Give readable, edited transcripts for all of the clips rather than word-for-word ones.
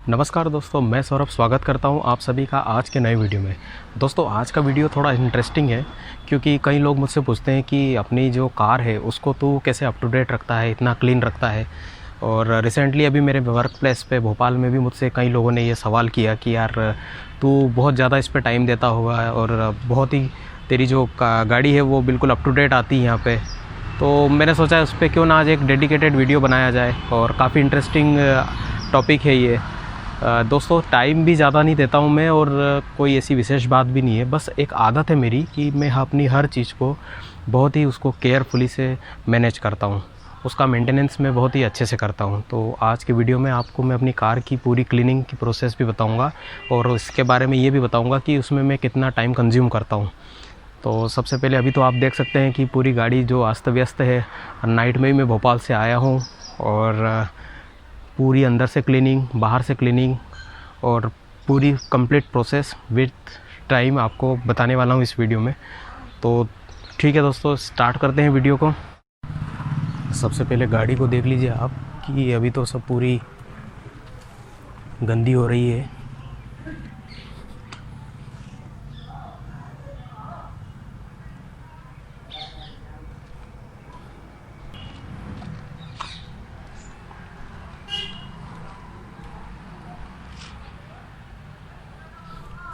नमस्कार दोस्तों, मैं सौरभ स्वागत करता हूं आप सभी का आज के नए वीडियो में। दोस्तों आज का वीडियो थोड़ा इंटरेस्टिंग है क्योंकि कई लोग मुझसे पूछते हैं कि अपनी जो कार है उसको तू कैसे अप टू डेट रखता है, इतना क्लीन रखता है। और रिसेंटली अभी मेरे वर्क प्लेस पे भोपाल में भी मुझसे कई लोगों ने ये सवाल किया कि यार तू बहुत ज़्यादा इस पर टाइम देता होगा और बहुत ही तेरी जो गाड़ी है वो बिल्कुल अप टू डेट आती है यहाँ पर। तो मैंने सोचा उस पर क्यों ना आज एक डेडिकेटेड वीडियो बनाया जाए और काफ़ी इंटरेस्टिंग टॉपिक है ये। दोस्तों टाइम भी ज़्यादा नहीं देता हूँ मैं और कोई ऐसी विशेष बात भी नहीं है, बस एक आदत है मेरी कि मैं अपनी हर चीज़ को बहुत ही उसको केयरफुली से मैनेज करता हूँ, उसका मेंटेनेंस मैं बहुत ही अच्छे से करता हूँ। तो आज के वीडियो में आपको मैं अपनी कार की पूरी क्लीनिंग की प्रोसेस भी बताऊँगा और इसके बारे में ये भी बताऊँगा कि उसमें मैं कितना टाइम कंज्यूम करता हूँ। तो सबसे पहले अभी तो आप देख सकते हैं कि पूरी गाड़ी जो अस्त व्यस्त है। नाइट में ही मैं भोपाल से आया हूँ और पूरी अंदर से क्लीनिंग, बाहर से क्लीनिंग और पूरी कंप्लीट प्रोसेस विद टाइम आपको बताने वाला हूँ इस वीडियो में। तो ठीक है दोस्तों, स्टार्ट करते हैं वीडियो को। सबसे पहले गाड़ी को देख लीजिए आप कि अभी तो सब पूरी गंदी हो रही है।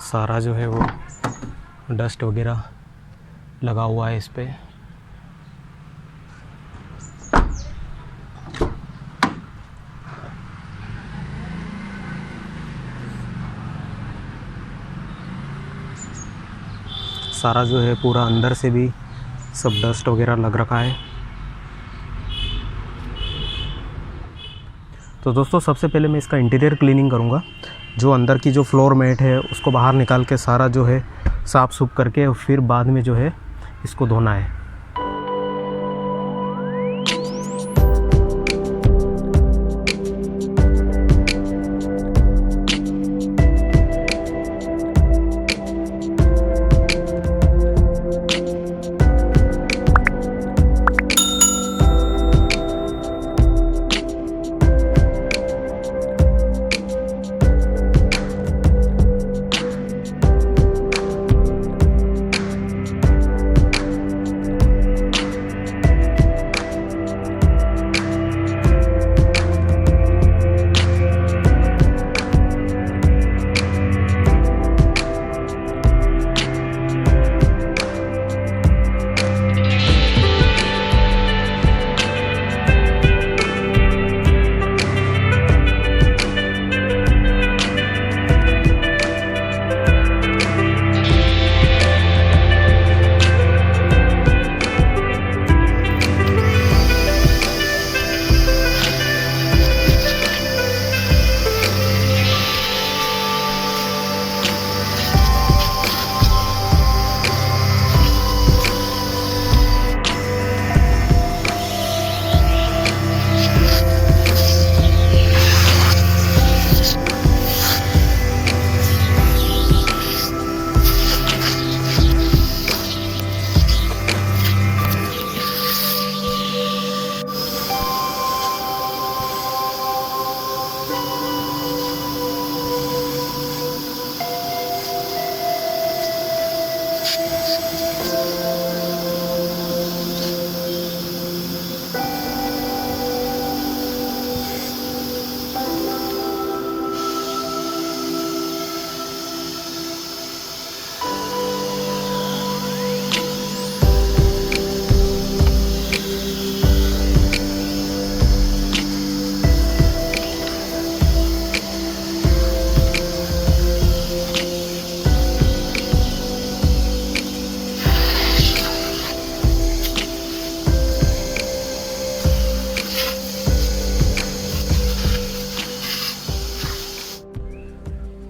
सारा जो है वो डस्ट वगैरह लगा हुआ है इस पे। सारा जो है पूरा अंदर से भी सब डस्ट वगैरह लग रखा है। तो दोस्तों सबसे पहले मैं इसका इंटीरियर क्लीनिंग करूँगा। जो अंदर की जो फ्लोर मैट है उसको बाहर निकाल के सारा जो है साफ़ सूफ करके फिर बाद में जो है इसको धोना है।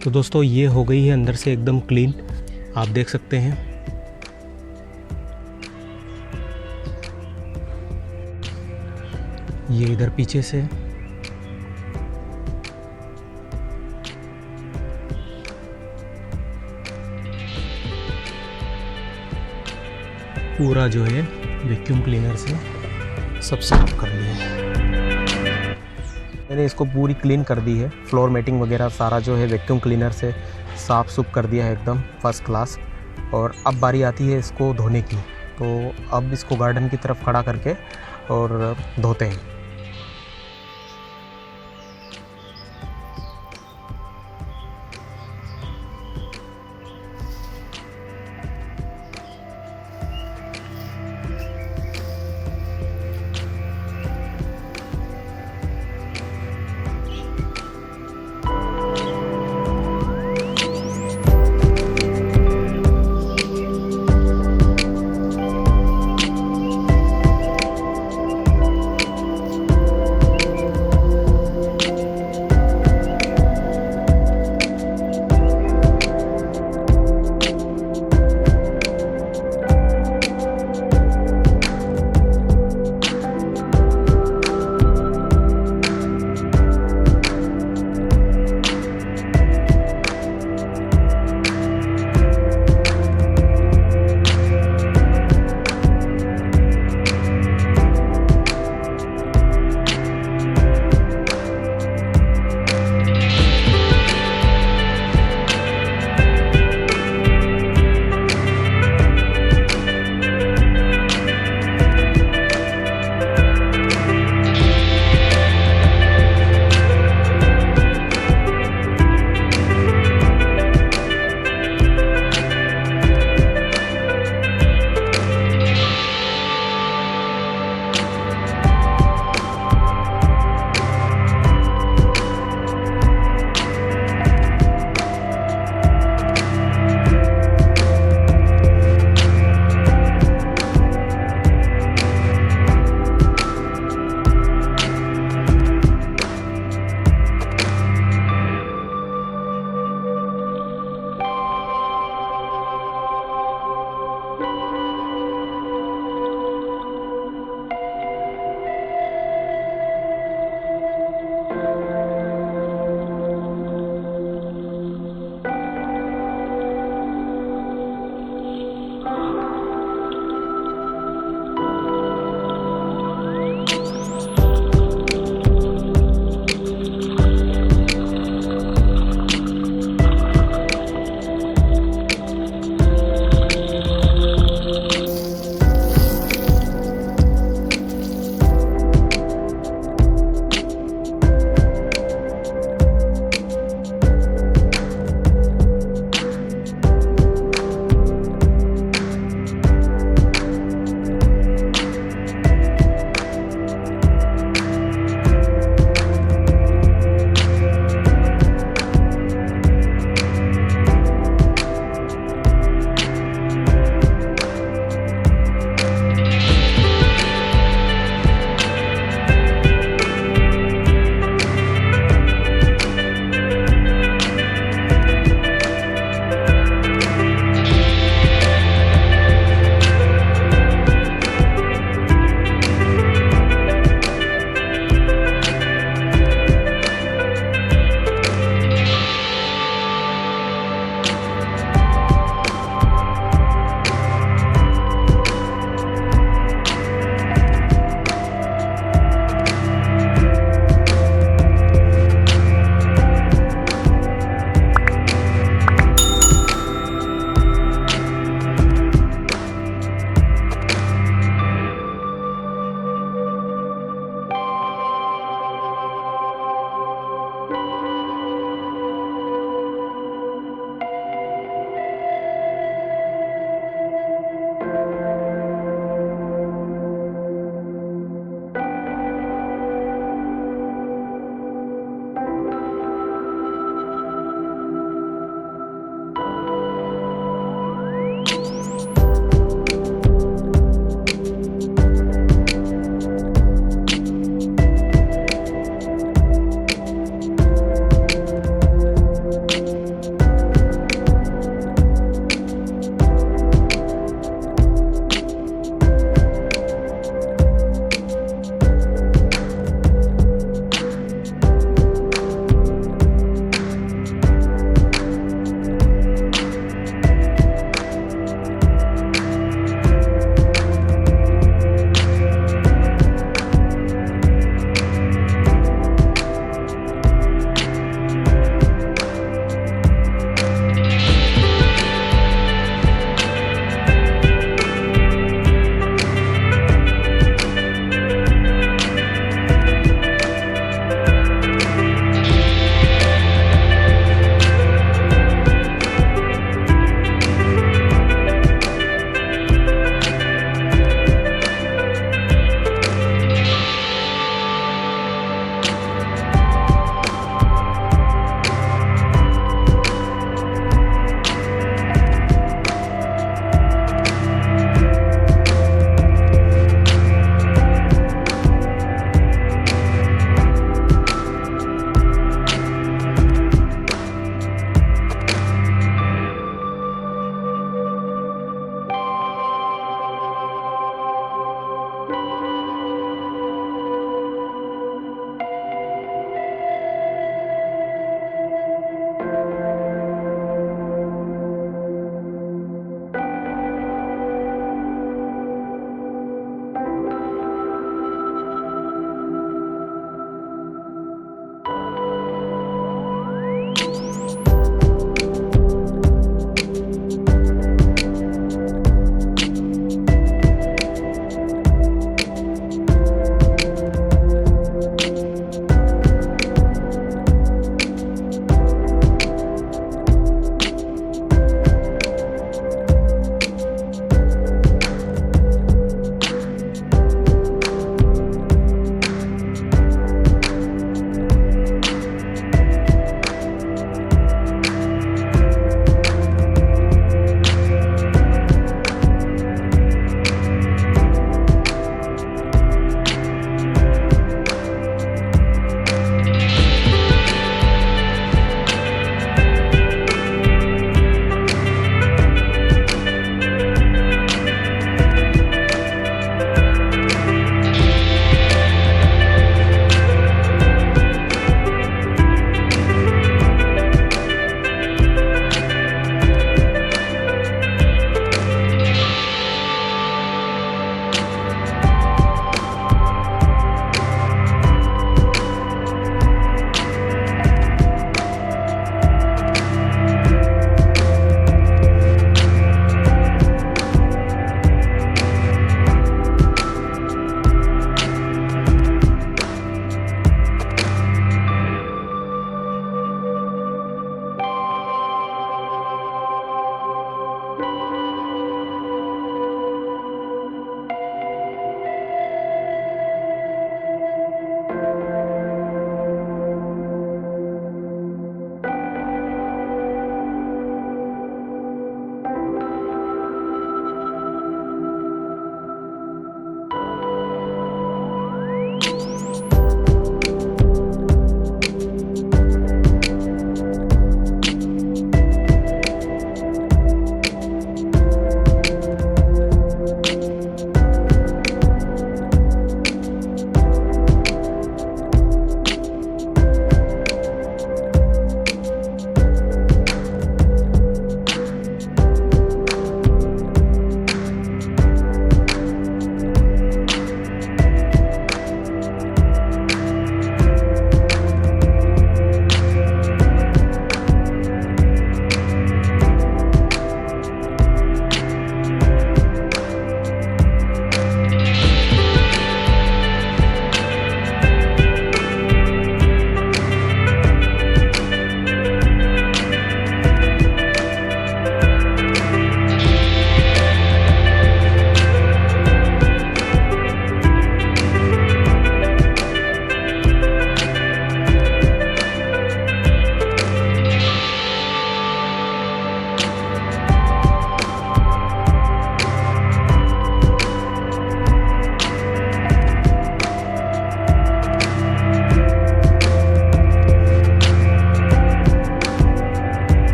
तो दोस्तों ये हो गई है अंदर से एकदम क्लीन, आप देख सकते हैं। ये इधर पीछे से पूरा जो है वैक्यूम क्लीनर से सब साफ कर लिया है। मैंने इसको पूरी क्लीन कर दी है, फ्लोर मैटिंग वगैरह सारा जो है वैक्यूम क्लीनर से साफ़ सुफ कर दिया है एकदम फर्स्ट क्लास। और अब बारी आती है इसको धोने की। तो अब इसको गार्डन की तरफ खड़ा करके और धोते हैं।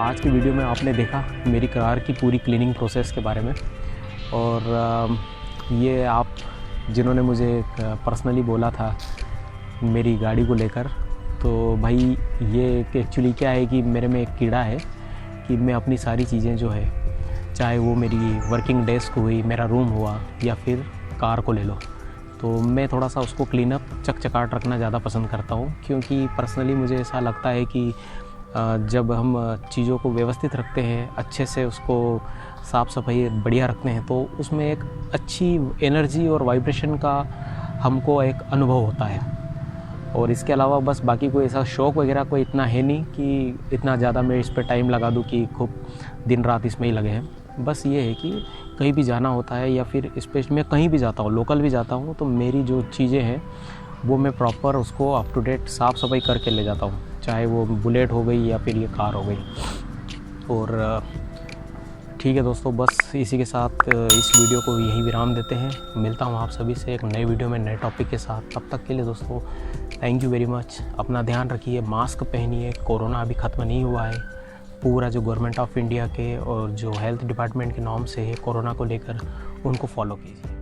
आज की वीडियो में आपने देखा मेरी कार की पूरी क्लीनिंग प्रोसेस के बारे में, और ये आप जिन्होंने मुझे पर्सनली बोला था मेरी गाड़ी को लेकर, तो भाई ये एक्चुअली क्या है कि मेरे में एक कीड़ा है कि मैं अपनी सारी चीज़ें जो है, चाहे वो मेरी वर्किंग डेस्क हुई, मेरा रूम हुआ, या फिर कार को ले लो, तो मैं थोड़ा सा उसको क्लीन अप चकचकाट रखना ज़्यादा पसंद करता हूँ। क्योंकि पर्सनली मुझे ऐसा लगता है कि जब हम चीज़ों को व्यवस्थित रखते हैं, अच्छे से उसको साफ़ सफाई बढ़िया रखते हैं, तो उसमें एक अच्छी एनर्जी और वाइब्रेशन का हमको एक अनुभव होता है। और इसके अलावा बस बाकी कोई ऐसा शौक़ वगैरह कोई इतना है नहीं कि इतना ज़्यादा मैं इस पर टाइम लगा दूँ कि खूब दिन रात इसमें ही लगे हैं। बस ये है कि कहीं भी जाना होता है या फिर स्पेशल मैं कहीं भी जाता हूँ, लोकल भी जाता हूँ, तो मेरी जो चीज़ें हैं वो मैं प्रॉपर उसको अप टू डेट साफ़ सफाई करके ले जाता हूँ, चाहे वो बुलेट हो गई या फिर ये कार हो गई। और ठीक है दोस्तों, बस इसी के साथ इस वीडियो को यहीं विराम देते हैं। मिलता हूँ आप सभी से एक नए वीडियो में नए टॉपिक के साथ। तब तक के लिए दोस्तों थैंक यू वेरी मच। अपना ध्यान रखिए, मास्क पहनिए, कोरोना अभी ख़त्म नहीं हुआ है। पूरा जो गवर्नमेंट ऑफ इंडिया के और जो हेल्थ डिपार्टमेंट के नॉर्म्स है कोरोना को लेकर, उनको फॉलो कीजिए।